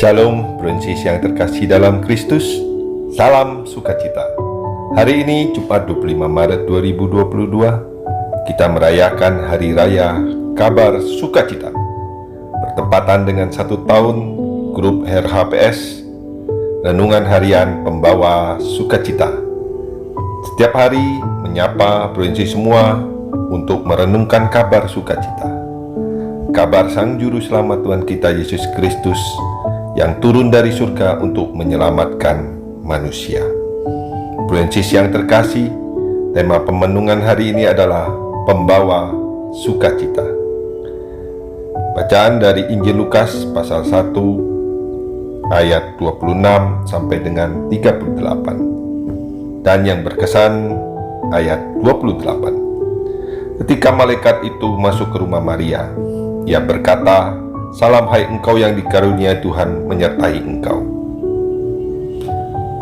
Shalom, Prinses yang terkasih dalam Kristus. Salam sukacita. Hari ini Jumat 25 Maret 2022, kita merayakan Hari Raya Kabar Sukacita. Bertepatan dengan 1 tahun grup RHPS, Renungan Harian Pembawa Sukacita. Setiap hari menyapa Prinses semua untuk merenungkan kabar sukacita. Kabar Sang Juru Selamat Tuhan kita Yesus Kristus yang turun dari surga untuk menyelamatkan manusia. Prinses yang terkasih, tema pemenungan hari ini adalah Pembawa Sukacita. Bacaan dari Injil Lukas pasal 1 ayat 26 sampai dengan 38 dan yang berkesan ayat 28. Ketika malaikat itu masuk ke rumah Maria, ia berkata, "Salam hai engkau yang dikaruniai Tuhan menyertai engkau."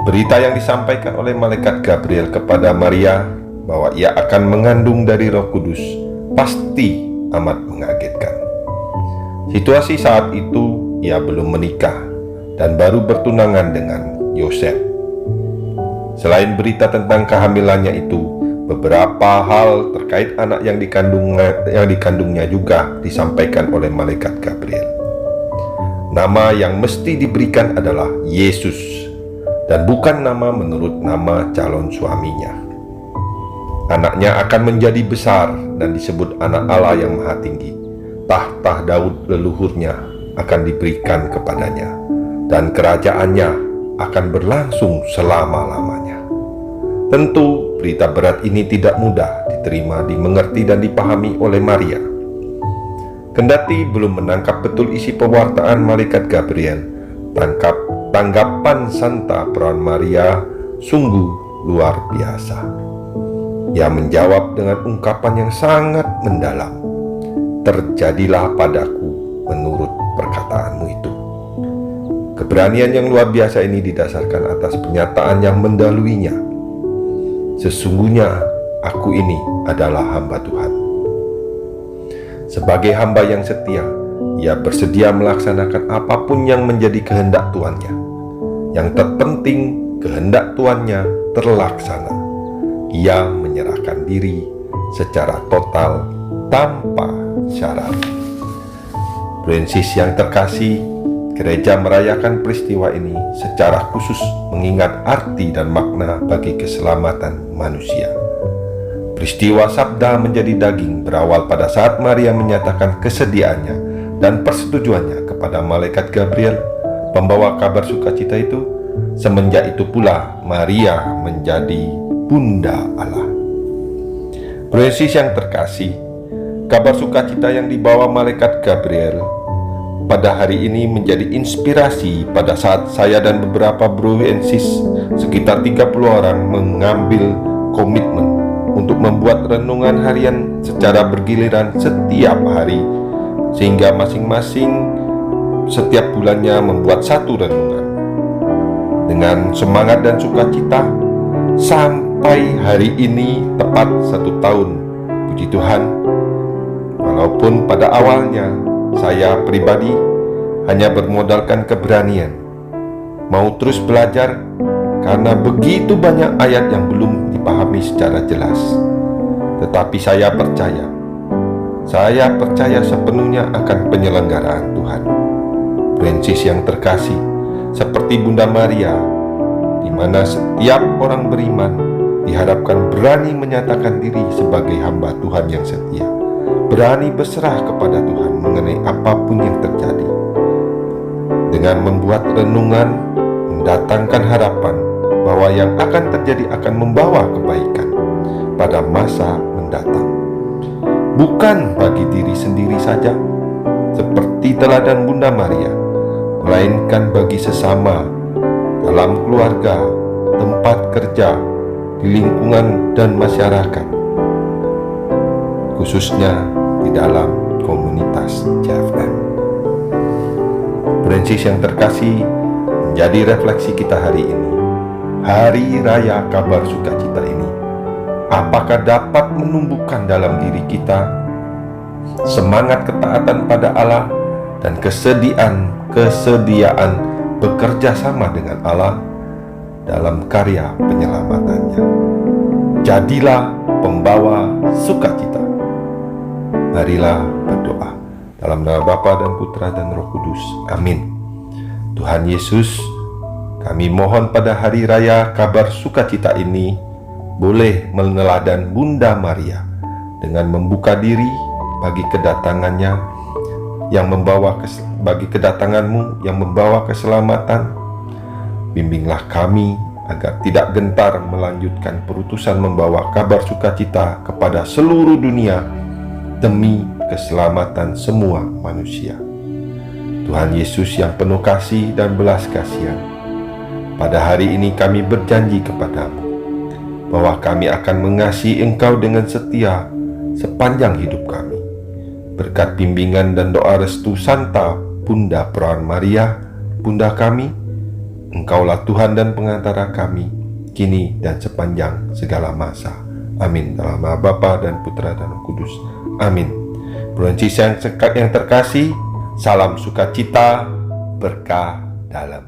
Berita yang disampaikan oleh malaikat Gabriel kepada Maria bahwa ia akan mengandung dari Roh Kudus pasti amat mengagetkan. Situasi saat itu ia belum menikah dan baru bertunangan dengan Yosef. Selain berita tentang kehamilannya itu, beberapa hal terkait anak yang dikandungnya juga disampaikan oleh malaikat Gabriel. Nama yang mesti diberikan adalah Yesus dan bukan nama menurut nama calon suaminya. Anaknya akan menjadi besar dan disebut Anak Allah yang Maha Tinggi. Tahta Daud leluhurnya akan diberikan kepadanya dan kerajaannya akan berlangsung selama-lamanya. Tentu berita berat ini tidak mudah diterima, dimengerti dan dipahami oleh Maria. Kendati belum menangkap betul isi pewartaan malaikat Gabriel, tanggapan santa perawan Maria sungguh luar biasa. Ia menjawab dengan ungkapan yang sangat mendalam, "Terjadilah padaku menurut perkataanmu itu." Keberanian yang luar biasa ini didasarkan atas pernyataan yang mendaluinya. "Sesungguhnya aku ini adalah hamba Tuhan." Sebagai hamba yang setia, ia bersedia melaksanakan apapun yang menjadi kehendak Tuannya. Yang terpenting, kehendak Tuannya terlaksana. Ia menyerahkan diri secara total tanpa syarat. Prinses yang terkasih, gereja merayakan peristiwa ini secara khusus mengingat arti dan makna bagi keselamatan manusia. Peristiwa sabda menjadi daging berawal pada saat Maria menyatakan kesediaannya dan persetujuannya kepada malaikat Gabriel, pembawa kabar sukacita itu. Semenjak itu pula Maria menjadi Bunda Allah. Prinses yang terkasih, kabar sukacita yang dibawa malaikat Gabriel pada hari ini menjadi inspirasi pada saat saya dan beberapa Prinses sekitar 30 orang mengambil komitmen untuk membuat renungan harian secara bergiliran setiap hari, sehingga masing-masing setiap bulannya membuat satu renungan. Dengan semangat dan sukacita sampai hari ini tepat 1 tahun. Puji Tuhan, walaupun pada awalnya saya pribadi hanya bermodalkan keberanian, mau terus belajar karena begitu banyak ayat yang belum dipahami secara jelas. Tetapi saya percaya sepenuhnya akan penyelenggaraan Tuhan. Prinses yang terkasih, seperti Bunda Maria, di mana setiap orang beriman diharapkan berani menyatakan diri sebagai hamba Tuhan yang setia, berani berserah kepada Tuhan mengenai apapun yang terjadi. Dengan membuat renungan, mendatangkan harapan bahwa yang akan terjadi akan membawa kebaikan pada masa mendatang. Bukan bagi diri sendiri saja, seperti teladan Bunda Maria, melainkan bagi sesama, dalam keluarga, tempat kerja, di lingkungan dan masyarakat, khususnya di dalam komunitas JFM. Prinses yang terkasih, menjadi refleksi kita hari ini, Hari Raya Kabar Sukacita ini, apakah dapat menumbuhkan dalam diri kita semangat ketaatan pada Allah dan kesediaan bekerja sama dengan Allah dalam karya penyelamatannya. Jadilah pembawa sukacita. Marilah berdoa. Dalam nama Bapa dan Putra dan Roh Kudus. Amin. Tuhan Yesus, kami mohon pada hari raya kabar sukacita ini boleh meneladan Bunda Maria dengan membuka diri bagi kedatangannya yang membawa bagi kedatanganmu yang membawa keselamatan. Bimbinglah kami agar tidak gentar melanjutkan perutusan membawa kabar sukacita kepada seluruh dunia demi keselamatan semua manusia. Tuhan Yesus yang penuh kasih dan belas kasihan, pada hari ini kami berjanji kepadamu bahwa kami akan mengasihi Engkau dengan setia sepanjang hidup kami. Berkat bimbingan dan doa restu Santa Bunda Perawan Maria, Bunda kami, Engkaulah Tuhan dan pengantara kami, kini dan sepanjang segala masa. Amin. Dalam nama Bapa dan Putra dan Roh Kudus. Amin. Bruncis yang terkasih, salam sukacita, berkah dalam